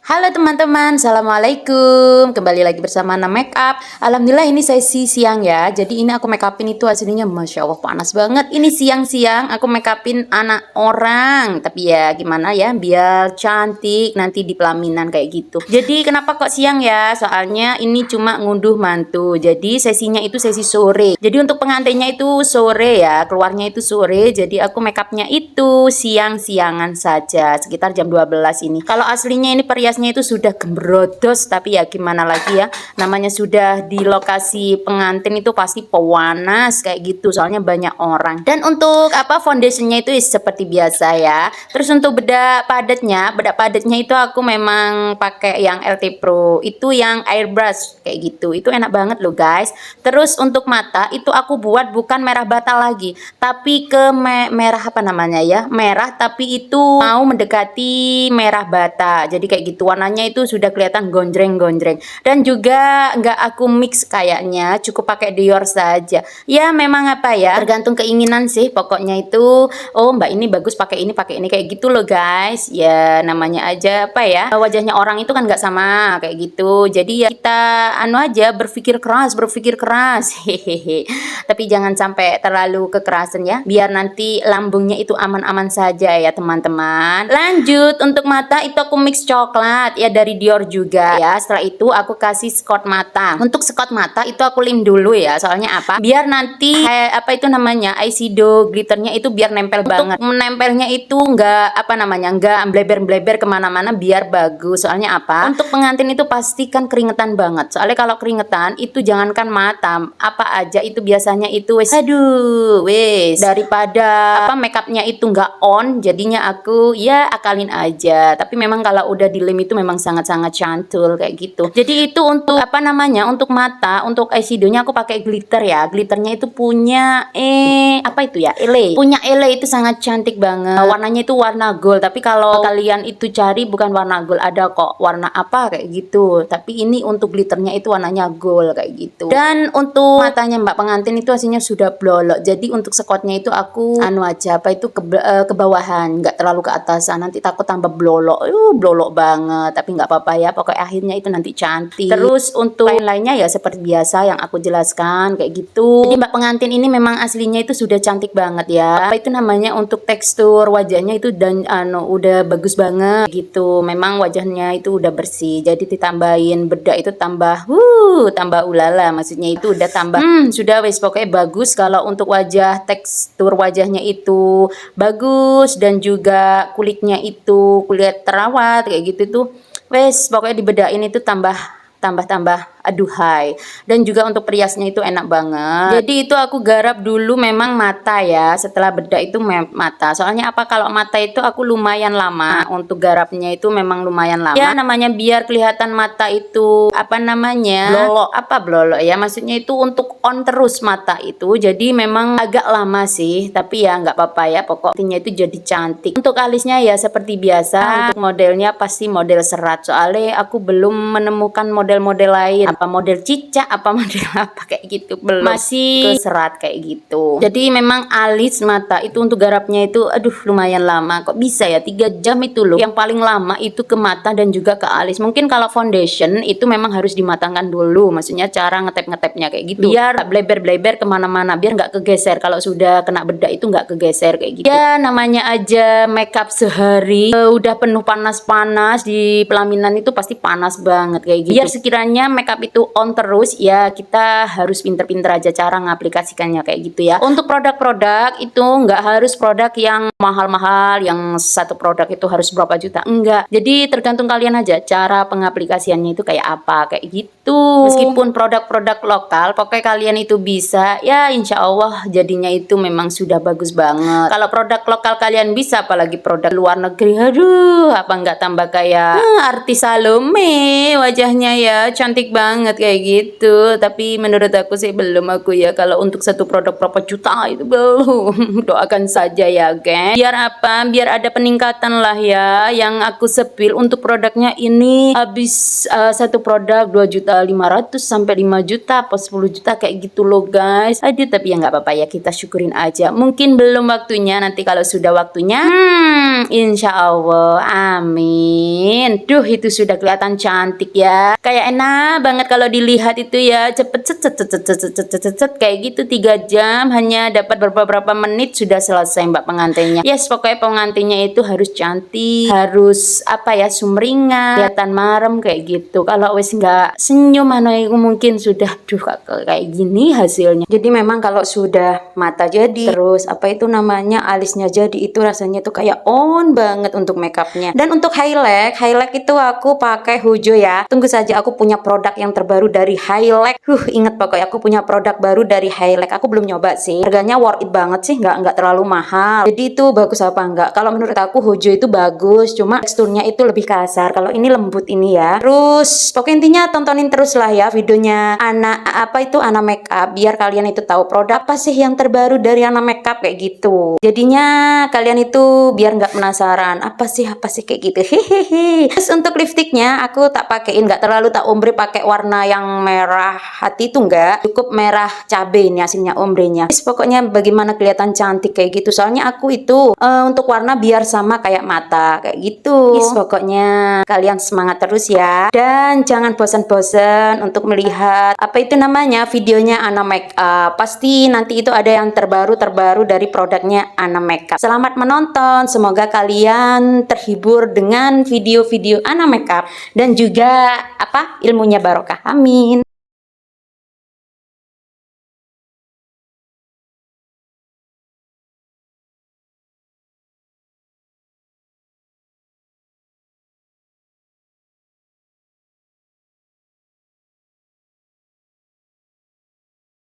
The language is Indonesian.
Halo teman-teman, assalamualaikum. Kembali lagi bersama Ana Makeup. Alhamdulillah ini sesi siang ya. Jadi ini aku make upin itu aslinya masya Allah panas banget. Ini siang-siang aku make upin anak orang. Tapi ya gimana ya, biar cantik nanti di pelaminan kayak gitu. Jadi kenapa kok siang ya? Soalnya ini cuma ngunduh mantu. Jadi sesinya itu sesi sore. Jadi untuk pengantinnya itu sore ya, keluarnya itu sore. Jadi aku make upnya itu siang-siangan saja, sekitar jam 12 ini. Kalau aslinya ini perias itu sudah gembrodos, tapi ya gimana lagi ya, namanya sudah di lokasi pengantin itu pasti pewanas kayak gitu, soalnya banyak orang. Dan untuk foundationnya itu seperti biasa ya. Terus untuk bedak padatnya itu aku memang pakai yang LT Pro, itu yang airbrush kayak gitu, itu enak banget loh guys. Terus untuk mata itu aku buat bukan merah bata lagi, tapi ke merah merah tapi itu mau mendekati merah bata, jadi kayak gitu. Warnanya itu sudah kelihatan gonjreng-gonjreng. Dan juga nggak aku mix kayaknya, cukup pakai Dior saja. Ya memang tergantung keinginan sih. Pokoknya itu, oh mbak ini bagus pakai ini kayak gitu loh guys. Ya namanya aja wajahnya orang itu kan nggak sama kayak gitu. Jadi ya kita berpikir keras. Hehehe. Tapi jangan sampai terlalu kekerasan ya. Biar nanti lambungnya itu aman-aman saja ya teman-teman. Lanjut untuk mata itu aku mix coklat ya dari Dior juga ya. Setelah itu aku kasih skot mata. Untuk skot mata itu aku lem dulu ya. Soalnya biar nanti eyeshadow glitternya itu biar nempel banget. Menempelnya itu nggak nggak bleber-bleber kemana-mana, biar bagus. Soalnya untuk pengantin itu pastikan keringetan banget. Soalnya kalau keringetan itu jangankan mata, apa aja itu biasanya itu daripada makeupnya itu nggak on, jadinya aku ya akalin aja. Tapi memang kalau udah di lem itu memang sangat-sangat cantul kayak gitu. Jadi itu untuk untuk mata, untuk eyeshadownya aku pakai glitter ya. Glitternya itu punya punya ele itu sangat cantik banget. Warnanya itu warna gold, tapi kalau kalian itu cari bukan warna gold, ada kok warna kayak gitu. Tapi ini untuk glitternya itu warnanya gold kayak gitu. Dan untuk matanya mbak pengantin itu aslinya sudah blolok. Jadi untuk skotnya itu aku ke bawahan, nggak terlalu ke atasan. Nanti takut tambah blolok. Blolok banget, tapi nggak apa-apa ya, pokoknya akhirnya itu nanti cantik. Terus untuk lain-lainnya ya seperti biasa yang aku jelaskan kayak gitu. Jadi mbak pengantin ini memang aslinya itu sudah cantik banget ya. Untuk tekstur wajahnya itu dan udah bagus banget gitu. Memang wajahnya itu udah bersih, jadi ditambahin bedak itu tambah ulala, maksudnya itu udah tambah sudah pokoknya bagus. Kalau untuk wajah, tekstur wajahnya itu bagus, dan juga kulitnya itu kulit terawat kayak gitu tuh pokoknya dibedain itu tambah aduhai. Dan juga untuk periasnya itu enak banget. Jadi itu aku garap dulu memang mata ya, setelah bedak itu mata. Soalnya kalau mata itu aku lumayan lama untuk garapnya, itu memang lumayan lama ya, namanya biar kelihatan mata itu blolok ya, maksudnya itu untuk on terus mata itu. Jadi memang agak lama sih, tapi ya nggak apa-apa ya, pokoknya itu jadi cantik. Untuk alisnya ya seperti biasa, untuk modelnya pasti model serat, soalnya aku belum menemukan model-model lain, model cicak, model kayak gitu, belum, masih ke serat kayak gitu. Jadi memang alis mata itu untuk garapnya itu lumayan lama. Kok bisa ya 3 jam itu loh, yang paling lama itu ke mata dan juga ke alis. Mungkin kalau foundation itu memang harus dimatangkan dulu, maksudnya cara ngetep-ngetepnya kayak gitu, biar bleber-bleber kemana-mana, biar nggak kegeser. Kalau sudah kena bedak itu nggak kegeser kayak gitu ya. Namanya aja makeup sehari udah penuh panas-panas, di pelaminan itu pasti panas banget kayak gitu. Biar sekiranya makeup itu on terus ya, kita harus pinter-pinter aja cara ngaplikasikannya kayak gitu ya. Untuk produk-produk itu nggak harus produk yang mahal-mahal, yang satu produk itu harus berapa juta, enggak. Jadi tergantung kalian aja cara pengaplikasiannya itu kayak apa kayak gitu. Meskipun produk-produk lokal, pokoknya kalian itu bisa ya, insya Allah jadinya itu memang sudah bagus banget. Kalau produk lokal kalian bisa, apalagi produk luar negeri, nggak tambah kayak artis Salome wajahnya ya, cantik banget kayak gitu. Tapi menurut aku sih belum, aku ya kalau untuk satu produk berapa juta itu belum. Doakan saja ya guys, biar ada peningkatan lah ya. Yang aku sepil untuk produknya ini habis satu produk 2 juta bisa 500 sampai 5 juta atau 10 juta kayak gitu loh guys. Aduh, tapi ya nggak apa-apa ya, kita syukurin aja. Mungkin belum waktunya, nanti kalau sudah waktunya, insya Allah, amin. Duh, itu sudah kelihatan cantik ya. Kayak enak banget kalau dilihat itu ya, cepet kayak gitu. 3 jam hanya dapat beberapa menit sudah selesai mbak pengantinnya. Yes, pokoknya pengantinnya itu harus cantik, harus apa ya, sumringah, kelihatan marem kayak gitu. Kalau wis nggak senyum mungkin sudah kayak gini hasilnya. Jadi memang kalau sudah mata jadi, terus apa itu namanya, alisnya jadi, itu rasanya tuh kayak on banget untuk makeupnya. Dan untuk highlight itu aku pakai Hujo ya. Tunggu saja, aku punya produk yang terbaru dari Highlight. Inget pokoknya aku punya produk baru dari Highlight. Aku belum nyoba sih. Harganya worth it banget sih, nggak terlalu mahal. Jadi itu bagus apa enggak? Kalau menurut aku Hujo itu bagus, cuma teksturnya itu lebih kasar. Kalau ini lembut ini ya. Terus pokoknya intinya tontonin terus lah ya videonya Ana Makeup, biar kalian itu tahu produk apa sih yang terbaru dari Ana Makeup kayak gitu. Jadinya kalian itu biar nggak penasaran apa sih kayak gitu. Hehehe. Terus untuk lipstiknya aku tak pakein, nggak terlalu tak ombre pakai warna yang merah hati itu enggak, cukup merah cabai ini hasilnya ombrenya. Terus pokoknya bagaimana kelihatan cantik kayak gitu. Soalnya aku itu untuk warna biar sama kayak mata kayak gitu. Terus pokoknya kalian semangat terus ya, dan jangan bosan-bosan untuk melihat apa itu namanya videonya Ana Makeup. Pasti nanti itu ada yang terbaru dari produknya Ana Makeup. Selamat menonton, semoga kalian terhibur dengan video-video Ana Makeup dan juga ilmunya barokah. Amin.